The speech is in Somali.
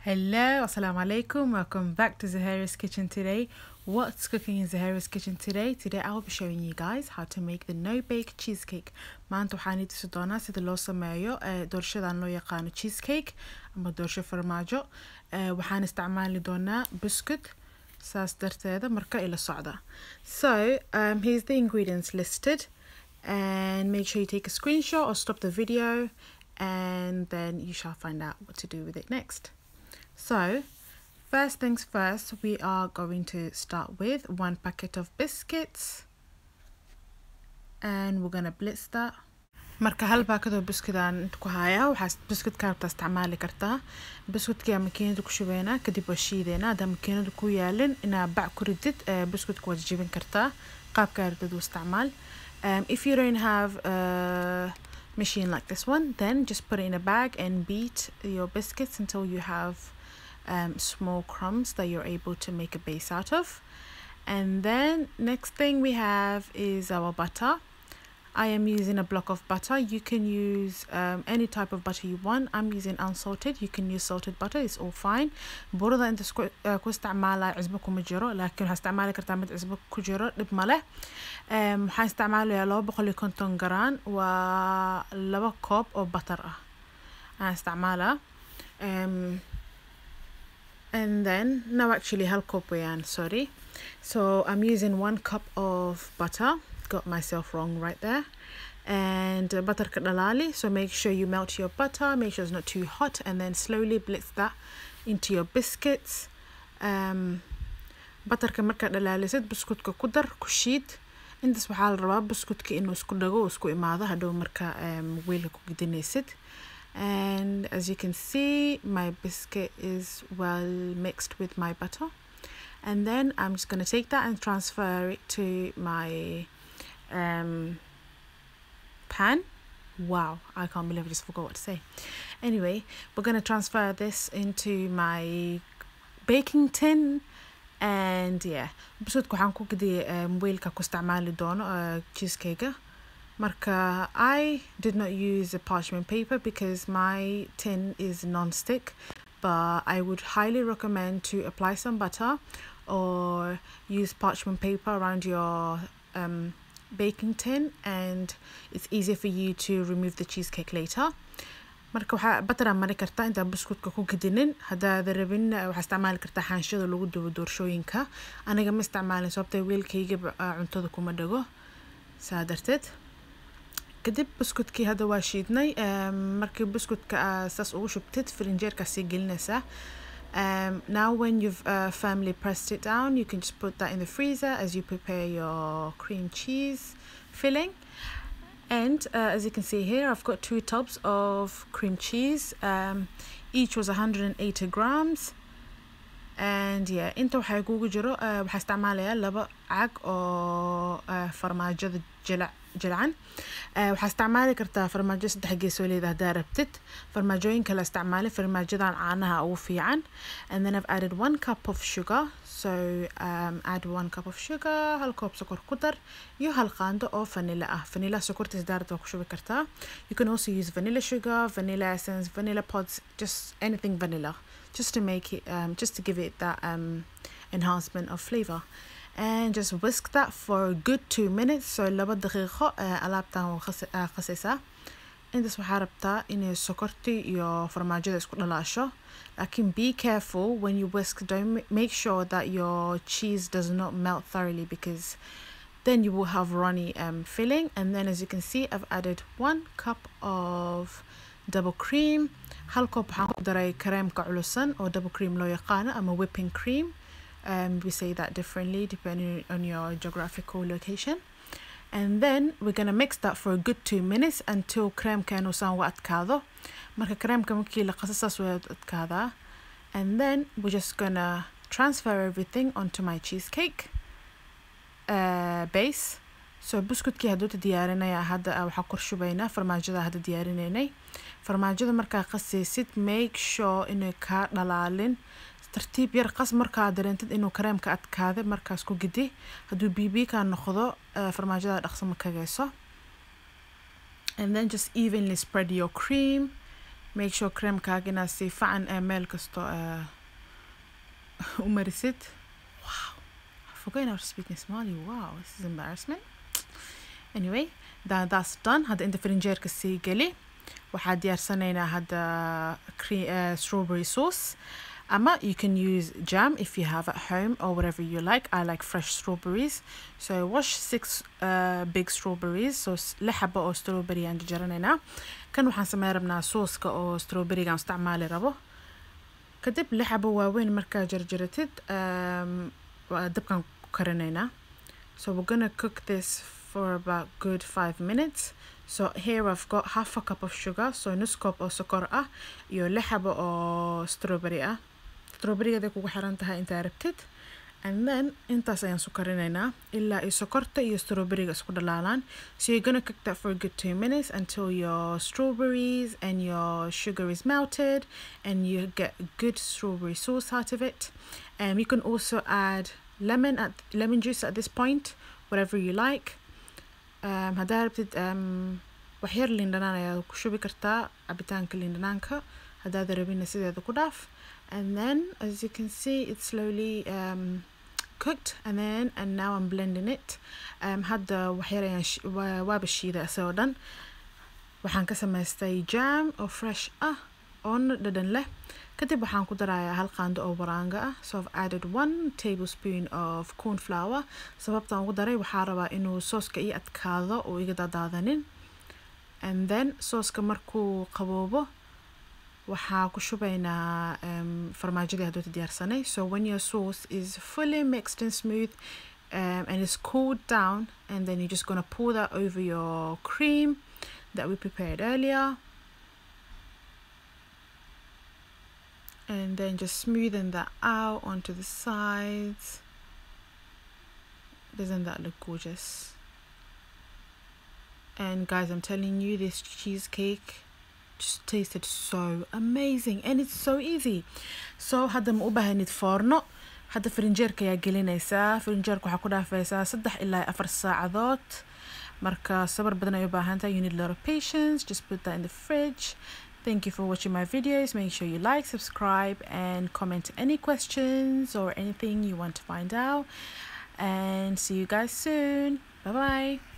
Hello, assalamu alaikum. Welcome back to Zahara's Kitchen today. What's cooking in Zahara's Kitchen today? Today I will be showing you guys how to make the no-bake cheesecake. maanta waxaan idin tusi doonaa sida loo sameeyo doorshadan loo yaqaano cheesecake ama doorsho farmaajo. waxaan isticmaali doonaa biscuit saas darteeda marka ila socda. So, here's the ingredients listed, and make sure you take a screenshot or stop the video, and then you shall find out what to do with it next. So, first things first, we are going to start with 1 packet of biscuits, and we're gonna blitz that. marka hal packet of biscuit aan ku haya waxa biscuit ka rabta isticmaali kartaa biscuitka makiinada ku shubeena kadib waa shiideena hadda makiinada ku yaalin ina bac ku ridid biscuitka waad jibin kartaa qaabka ardad u isticmaal. If you don't have a machine like this one, then just put it in a bag and beat your biscuits until you have small crumbs that you're able to make a base out of. And then next thing we have is our butter. I am using a block of butter. You can use any type of butter you want. I'm using unsalted. You can use salted butter. It's all fine. برضه أنت كو استعماله عزبك ومجرو لكن هستعمله كرتامة عزبك كجرو لبمله. هستعمله لو بقول لكم تنجران ولو كوب أو بطر. هستعمله. And then no, actually half cup sorry. So I'm using 1 cup of butter. Got myself wrong right there. And butter kadalali, so make sure you melt your butter, make sure it's not too hot, and then slowly blitz that into your biscuits. butter ka marka dhalalisid biscuitka ku dar ku shiid intaas waxa la rabaa biscuitka inuu isku dhago isku imaado hadhow marka weelka ku gidinaysid. And as you can see, my biscuit is well mixed with my butter, and then I'm just going to take that and transfer it to my pan. Wow, I can't believe I just forgot what to say. Anyway, we're going to transfer this into my baking tin, and yeah, biscuitku waxaan ku gidiyay weelka ku isticmaali doono cheesecake. Marka, I did not use a parchment paper because my tin is non-stick, but I would highly recommend to apply some butter or use parchment paper around your baking tin, and it's easier for you to remove the cheesecake later. marka waxa butter mari kartaa inta biscuitka ku gidinin hada rabin waxa isticmaali kartaa xaanshada lagu dubo doorshoyinka. aniga ma isticmaalin sababtay weelkayga cuntada kuma dhago saadarteed. kadib biscuitki hada waa shiidnay markii biscuitka saas ugu shubtid filinjeerka si gelinaysa. Now when you've firmly pressed it down, you can just put that in the freezer as you prepare your cream cheese filling. And as you can see here, I've got 2 tubs of cream cheese. Each was 180 grams. And yeah, inta waxay kugu jiro waxa isticmaalaya 2 cag oo farmaajada jilcan. waxa isticmaali kartaa farmaajo 3 geesoleed hadaa rabtid. farmaajooyinka la isticmaali farmaajadan caanaha ugu fiican. And then I've added 1 cup of sugar. So add 1 cup of sugar, hal koob sokor ku dar iyo hal qaando oo vanilla ah. vanilla sokorta isdaarta ku shubi kartaa. You can also use vanilla sugar, vanilla essence, vanilla pods, just anything vanilla, just to make it just to give it that enhancement of flavor. And just whisk that for a good 2 minutes. So 2 daqiiqo alaabtan waa khasaysa. intaas waxaa rabtaa inay sokorti iyo farmaajada isku dhalaasho. Lakin be careful when you whisk. Don't make sure that your cheese does not melt thoroughly, because then you will have runny filling. And then as you can see, I've added 1 cup of double cream. hal koob waxaan ku daray kareemka culusan oo double cream loo yaqaano ama whipping cream. We say that differently depending on your geographical location. And then we're going to mix that for a good 2 minutes until creamka uu saan u adkaado. marka creamka markii la qasasaas way adkaada. And then we're just going to transfer everything onto my cheesecake base. So biscuitkii haduu diyaarinaya hadda waxa kor shubayna farmaajada hadda diyaarinaynay. farmaajada marka qasaysid make sure inay ka dhalaalin. tartiib yar qas marka dareentid inuu kareemka adkaade markaas ku gidi. haduu bibi ka noqdo farmaajada dhaqso ma kagayso. And then just evenly spread your cream make sure creamkaaga inaad si fiican meel kasto u marisid. Wow, I forgot how to speak in Somali. Wow, this is embarrassment. Anyway, that's done. Hadda inta firinjeerka sii geli. Waxaa diyaarsanaynaa hadda strawberry sauce. Ama you can use jam if you have at home or whatever you like. I like fresh strawberries. So wash 6 big strawberries. So 6 xabo oo strawberry aan jarjaraynaa. Kan waxaan sameyn rabnaa sauce-ka oo strawberry gaan isticmaali rabo. Kadib 6 xabo waaweyn markaa jarjaratid dabkan ku karinaynaa. So we're gonna cook this for about good 5 minutes. So here I've got half a cup of sugar. So nus cup oo sokor ah iyo 6 xabo oo strawberry ah. Strawberry-ga kugu xiran tahay inta rabtid. And then intaas ayaan soo karinaynaa ilaa ay sokorta iyo strawberry-ga isku dhalaalaan. So you're gonna cook that for a good 2 minutes until your strawberries and your sugar is melted and you get good strawberry sauce out of it. You can also add lemon juice at this point, whatever you like. Haddaa rabtid wax yar liin dhanaan ayaad ku shubi kartaa cabitaanka liin dhanaanka haddaad rabina sideeda ku dhaaf. And then as you can see it's slowly cooked and now I'm blending it. Hadda wax yar ayaan waaba shiida asoo dhan. Waxaan ka samaystay jam oo fresh ah oo dhadhan leh. Kadib waxaan ku darayaa hal qaando oo waraanga ah. So I've added 1 tablespoon of corn flour. Sababtaan ugu daray waxaa rabaa inuu sooska ii adkaado oo iga daadaadanin. And then sooska markuu qaboobo waxaa ku shubaynaa farmaajadii haduu diyaarsanay. So when your sauce is fully mixed and smooth and it's cooled down, and then you're just gonna pour that over your cream that we prepared earlier. And then just smoothen that out onto the sides. Doesn't that look gorgeous? And guys, I'm telling you, this cheesecake just tasted so amazing and it's so easy. So hadda ma u baahanid foorno. Hadda firinjeerka ayaa gelinaysaa. Firinjeerka waxaa ku dhaafaysaa 3 ilaa 4 saacadood. Marka sabar badan ay u baahan tahay. You need a lot of patience. Just put that in the fridge. Thank you for watching my videos. Make sure you like, subscribe, and comment any questions or anything you want to find out. And see you guys soon. Bye bye.